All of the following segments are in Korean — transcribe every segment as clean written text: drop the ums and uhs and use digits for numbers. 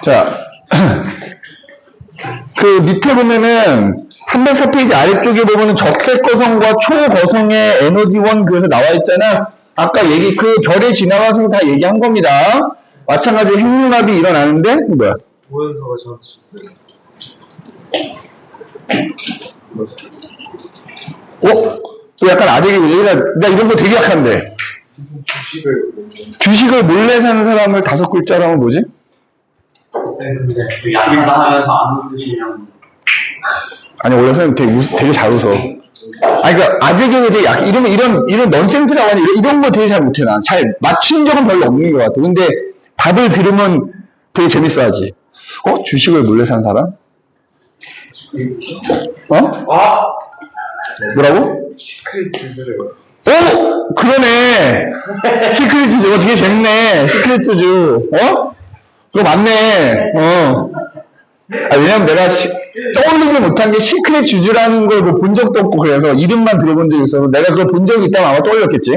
자, 그 밑에 보면은 304페이지 아래쪽에 보면은 적색거성과 초거성의 에너지원 그래서 나와 있잖아. 아까 그 별에 지나가서 다 얘기한 겁니다. 마찬가지로 핵융합이 일어나는데 뭐야? 오연서가 저한테 줬어요. 또 약간 아재개구리. 나 이런 거 되게 약한데. 주식을 몰래 사는 사람을 5글자로 하면 뭐지? 약인사 하면서 안 웃으시면 아니, 원래 선생님 되게 잘 웃어. 아니, 그니까, 아재개구리 되게 약, 이런 넌센스라고 하니, 이런 거 되게 잘 못해, 난. 잘 맞춘 적은 별로 없는 것 같아. 근데 답을 들으면 되게 재밌어 하지. 주식을 몰래 산 사람? 뭐라고? 시크릿 주제래요. 그러네. 시크릿 주주. 되게 재밌네. 시크릿 주주. 그거 맞네. 왜냐면 내가 떠올리지 못한 게 시크릿 주주라는 걸 본 적도 없고 그래서 이름만 들어본 적이 있어서 내가 그걸 본 적이 있다면 아마 떠올렸겠지.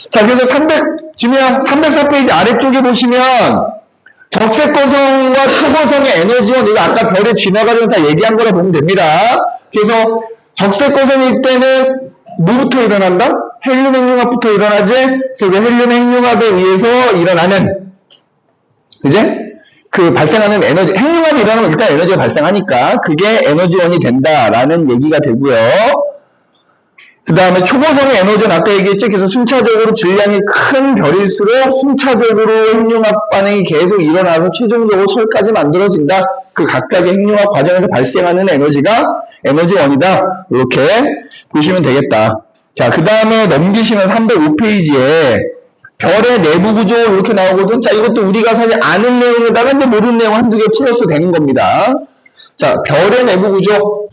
자, 그래서 304페이지 아래쪽에 보시면 적색거성과 초거성의 에너지원, 이거 아까 별에 지나가면서 얘기한 거라 보면 됩니다. 그래서 적색거성일 때는 뭐부터 일어난다? 헬륨 핵융합부터 일어나지? 그래서 헬륨 핵융합에 의해서 일어나는, 그제? 그 발생하는 에너지, 핵융합이 일어나면 일단 에너지가 발생하니까 그게 에너지원이 된다라는 얘기가 되고요. 그 다음에 초고성의 에너지는 아까 얘기했죠. 그래서 순차적으로 질량이 큰 별일수록 순차적으로 핵융합 반응이 계속 일어나서 최종적으로 철까지 만들어진다. 그 각각의 핵융합 과정에서 발생하는 에너지가 에너지원이다. 이렇게 보시면 되겠다. 자, 그 다음에 넘기시면 305페이지에 별의 내부 구조 이렇게 나오거든. 자, 이것도 우리가 사실 아는 내용에다가 근데 모르는 내용 한두 개 플러스 되는 겁니다. 자, 별의 내부 구조.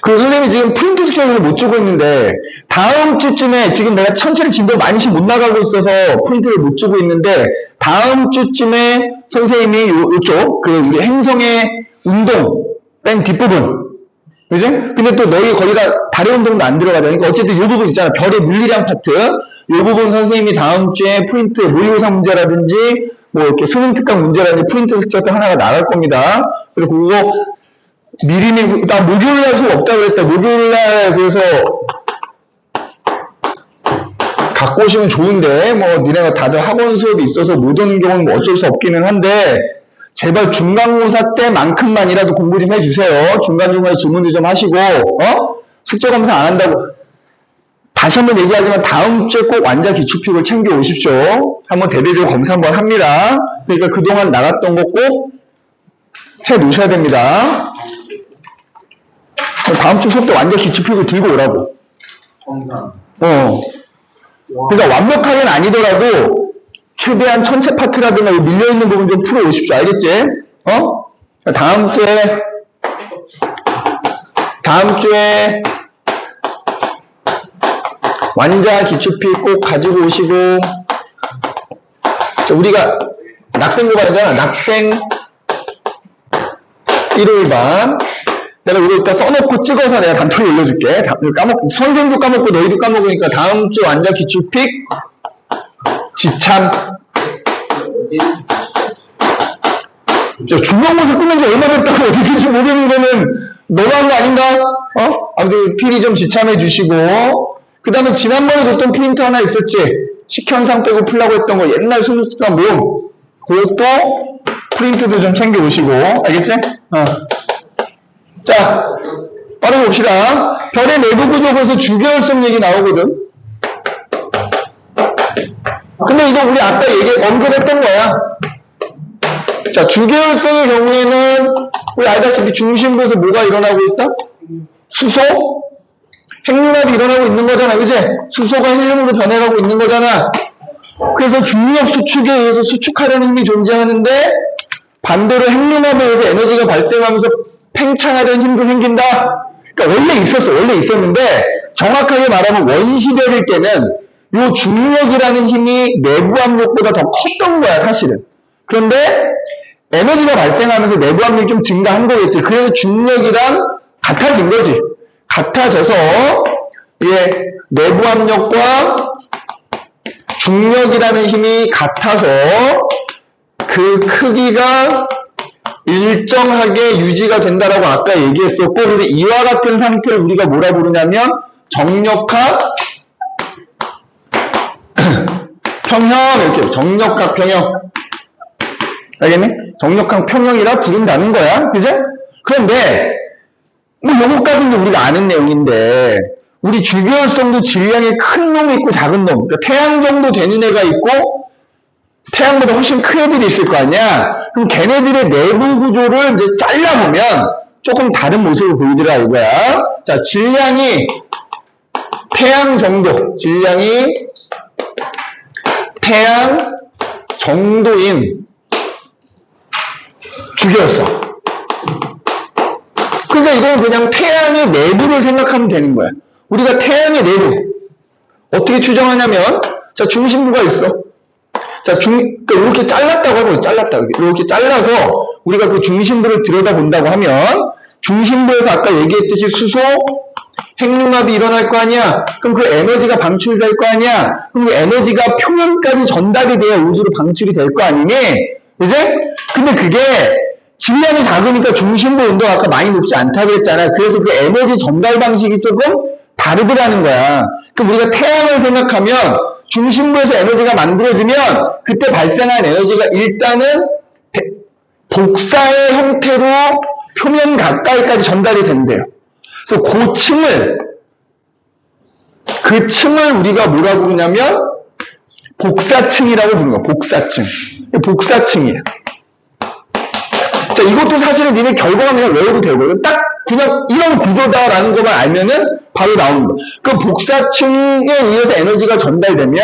그 선생님이 지금 프린트 스케줄을 못 주고 있는데 다음 주쯤에 지금 내가 천천히 진도 많이씩 못 나가고 있어서 프린트를 못 주고 있는데 다음 주쯤에 선생님이 요쪽 그 우리 행성의 운동 뺀 뒷부분, 그지? 근데 또 너희 거기가 달의 운동도 안 들어가잖아. 그러니까 어쨌든 요 부분 있잖아. 별의 물리량 파트. 요 부분 선생님이 다음 주에 프린트 모의고사 문제라든지 뭐 이렇게 수능 특강 문제라든지 프린트 스케줄 하나가 나갈 겁니다. 그래서 그거 미리미리, 나 목요일날 수업 없다고 그랬다. 목요일날 그래서 갖고 오시면 좋은데, 뭐, 니네가 다들 학원 수업이 있어서 못 오는 경우는 뭐 어쩔 수 없기는 한데, 제발 중간고사 때만큼만이라도 공부 좀 해주세요. 중간중간에 질문도 좀 하시고, 숙제 검사 안 한다고. 다시 한번 얘기하지만 다음 주에 꼭 완자 기출픽을 챙겨 오십시오. 한번 대대적으로 검사 한번 합니다. 그러니까 그동안 나갔던 거 꼭 해 놓으셔야 됩니다. 다음 주 수업 때 완전 기출픽을 들고 오라고. 그러니까 완벽하게는 아니더라도 최대한 전체 파트라든가 밀려있는 부분 좀 풀어 오십시오. 알겠지? 다음 주에 완자 기출픽 꼭 가지고 오시고. 자, 우리가 낙생 고발이잖아. 낙생 일요일반. 내가 이거 이따 써놓고 찍어서 내가 단톡에 올려줄게. 선생도 까먹고 너희도 까먹으니까 다음 주 완자 기출픽 지참. 중간고사 끝난 지 얼마 됐다고 어디 될지 모르는 거는 너가 한 거 아닌가? 아무튼 필히 좀 지참해 주시고. 그 다음에 지난번에 줬던 프린트 하나 있었지? 식현상 빼고 풀라고 했던 거 옛날 수능특강 모음. 그것도 프린트도 좀 챙겨 오시고. 알겠지? 자, 빠르게 봅시다. 별의 내부 구조 벌써 주계열성 얘기 나오거든. 근데 이거 우리 아까 언급했던 거야. 자, 주계열성의 경우에는 우리 알다시피 중심부에서 뭐가 일어나고 있다? 수소? 핵융합이 일어나고 있는 거잖아. 그지? 수소가 헬륨으로 변해가고 있는 거잖아. 그래서 중력 수축에 의해서 수축하려는 힘이 존재하는데 반대로 핵융합에 의해서 에너지가 발생하면서 팽창하려는 힘도 생긴다. 그러니까 원래 있었는데 정확하게 말하면 원시별일 때는 이 중력이라는 힘이 내부 압력보다 더 컸던 거야, 사실은. 그런데 에너지가 발생하면서 내부 압력이 좀 증가한 거겠지. 그래서 중력이랑 같아진 거지. 같아져서 내부 압력과 중력이라는 힘이 같아서 그 크기가 일정하게 유지가 된다라고 아까 얘기했었고, 그래서 이와 같은 상태를 우리가 뭐라 부르냐면 정력학 평형, 이렇게 정력학 평형. 알겠니? 정력학 평형이라 부른다는 거야. 그지? 그런데 뭐 요거까지는 우리가 아는 내용인데, 우리 주기율성도 질량이 큰 놈이 있고 작은 놈, 그러니까 태양 정도 되는 애가 있고 태양보다 훨씬 큰 애들이 있을 거 아니야. 그럼 걔네들의 내부 구조를 이제 잘라보면 조금 다른 모습을 보이더라 이거야. 자, 질량이 태양 정도인 주기율성. 그러니까 이건 그냥 태양의 내부를 생각하면 되는 거야. 우리가 태양의 내부 어떻게 추정하냐면, 자, 중심부가 있어. 자, 그러니까 이렇게 잘랐다고 하고, 이렇게 잘라서 우리가 그 중심부를 들여다본다고 하면, 중심부에서 아까 얘기했듯이 수소, 핵융합이 일어날 거 아니야? 그럼 그 에너지가 방출될 거 아니야? 그럼 그 에너지가 표면까지 전달이 돼야 우주로 방출이 될 거 아니니? 이제? 근데 그게 질량이 작으니까 중심부 온도가 아까 많이 높지 않다고 했잖아. 그래서 그 에너지 전달 방식이 조금 다르더라는 거야. 그럼 우리가 태양을 생각하면 중심부에서 에너지가 만들어지면 그때 발생한 에너지가 일단은 복사의 형태로 표면 가까이까지 전달이 된대요. 그래서 그 층을 우리가 뭐라고 부르냐면 복사층이라고 부르는 거야. 복사층이야. 자, 이것도 사실은 니네 결과만 그냥 외워도 되고, 딱 그냥 이런 구조다라는 것만 알면은 바로 나오는 거야. 그 복사층에 의해서 에너지가 전달되면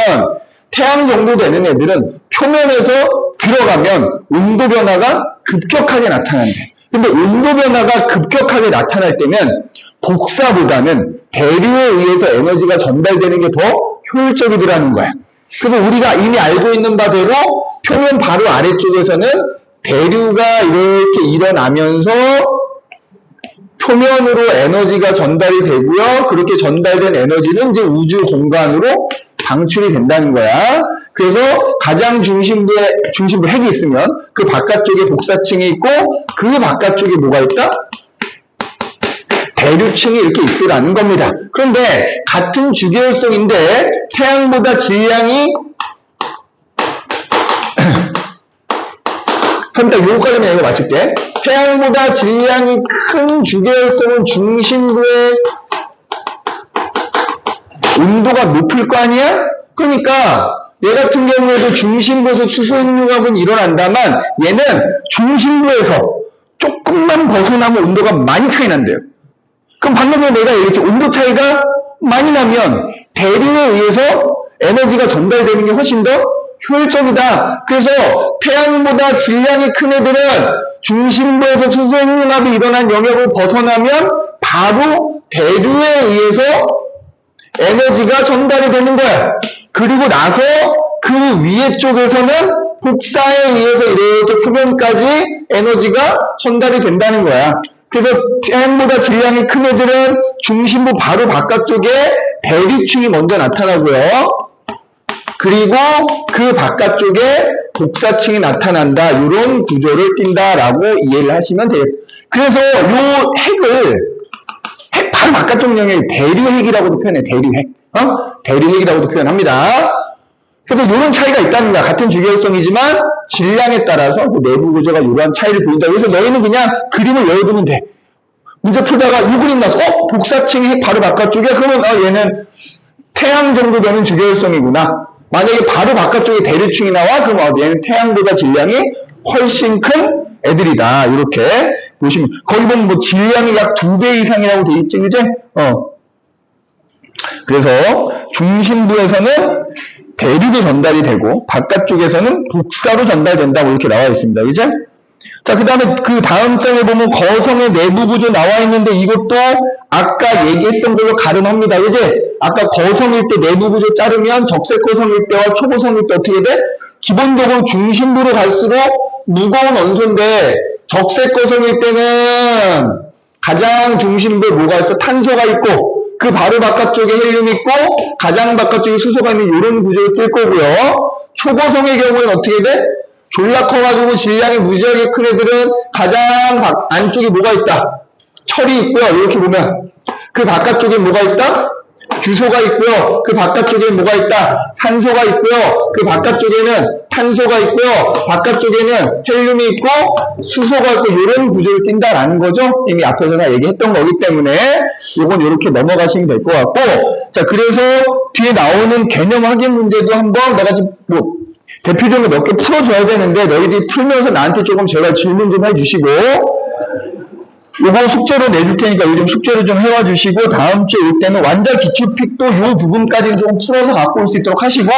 태양 정도 되는 애들은 표면에서 들어가면 온도 변화가 급격하게 나타난대. 근데 온도 변화가 급격하게 나타날 때면 복사보다는 대류에 의해서 에너지가 전달되는 게 더 효율적이더라는 거야. 그래서 우리가 이미 알고 있는 바대로 표면 바로 아래쪽에서는 대류가 이렇게 일어나면서 표면으로 에너지가 전달이 되고요. 그렇게 전달된 에너지는 이제 우주 공간으로 방출이 된다는 거야. 그래서 가장 중심부 핵이 있으면 그 바깥쪽에 복사층이 있고 그 바깥쪽에 뭐가 있다? 대류층이 이렇게 있더라는 겁니다. 그런데 같은 주기율성인데 태양보다 질량이 일단 요거까지만 이거 마칠게. 태양보다 질량이 큰 주기율성은 중심부의 온도가 높을 거 아니야? 그러니까 얘 같은 경우에도 중심부에서 수소핵융합은 일어난다만 얘는 중심부에서 조금만 벗어나면 온도가 많이 차이 난대요. 그럼 방금 전에 내가 얘기했지, 온도 차이가 많이 나면 대류에 의해서 에너지가 전달되는 게 훨씬 더 효율적이다. 그래서 태양보다 질량이 큰 애들은 중심부에서 수소핵융합이 일어난 영역을 벗어나면 바로 대류에 의해서 에너지가 전달이 되는 거야. 그리고 나서 그 위에 쪽에서는 복사에 의해서 이렇게 표면까지 에너지가 전달이 된다는 거야. 그래서 태양보다 질량이 큰 애들은 중심부 바로 바깥쪽에 대류층이 먼저 나타나고요. 그리고 그 바깥쪽에 복사층이 나타난다. 이런 구조를 띈다라고 이해를 하시면 돼요. 그래서 요 핵 바로 바깥쪽 영역이 대류핵이라고도 표현해. 대류핵. 대류핵이라고도 표현합니다. 그래서 이런 차이가 있다는 거야. 같은 주기율성이지만 질량에 따라서 그 내부 구조가 이러한 차이를 보인다. 그래서 너희는 그냥 그림을 외워두면 돼. 문제 풀다가 이 그림 나서 복사층이 바로 바깥쪽에 그러면 얘는 태양 정도 되는 주기율성이구나. 만약에 바로 바깥쪽에 대류층이 나와 그럼 얘는 태양보다 질량이 훨씬 큰 애들이다. 이렇게 보시면 거기 보면 뭐 질량이 약 2배 이상이라고 돼 있지, 그제? 그래서 중심부에서는 대류로 전달이 되고 바깥쪽에서는 복사로 전달된다고 이렇게 나와 있습니다. 그죠? 자, 그 다음에 그 다음 장에 보면 거성의 내부 구조 나와 있는데 이것도 아까 얘기했던 걸로 가름합니다. 그지? 아까 거성일 때 내부 구조 자르면 적색 거성일 때와 초고성일 때 어떻게 돼? 기본적으로 중심부로 갈수록 무거운 원소인데 적색 거성일 때는 가장 중심부에 뭐가 있어? 탄소가 있고, 그 바로 바깥쪽에 헬륨이 있고, 가장 바깥쪽에 수소가 있는 이런 구조를 뜰 거고요. 초고성의 경우에는 어떻게 돼? 졸라 커가지고 질량이 무지하게 큰 애들은 가장 안쪽에 뭐가 있다? 철이 있고요. 이렇게 보면. 그 바깥쪽에 뭐가 있다? 규소가 있고요. 그 바깥쪽에 뭐가 있다? 산소가 있고요. 그 바깥쪽에는 탄소가 있고요. 바깥쪽에는 헬륨이 있고 수소가 있고 이런 구조를 띈다라는 거죠. 이미 앞에서 다 얘기했던 거기 때문에 이건 이렇게 넘어가시면 될 것 같고, 자, 그래서 뒤에 나오는 개념 확인 문제도 한번 내가 지금 뭐 대표적으로 몇 개 풀어줘야 되는데 너희들이 풀면서 나한테 조금 제발 질문 좀 해주시고, 이거 숙제로 내줄 테니까 요즘 숙제를 좀 해와 주시고, 다음 주에 올 때는 완전 기출픽도 이 부분까지는 조금 풀어서 갖고 올 수 있도록 하시고,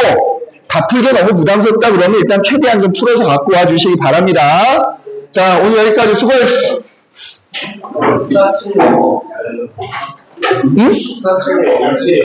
다 풀게 너무 부담스럽다 그러면 일단 최대한 좀 풀어서 갖고 와 주시기 바랍니다. 자, 오늘 여기까지 수고했어. 응?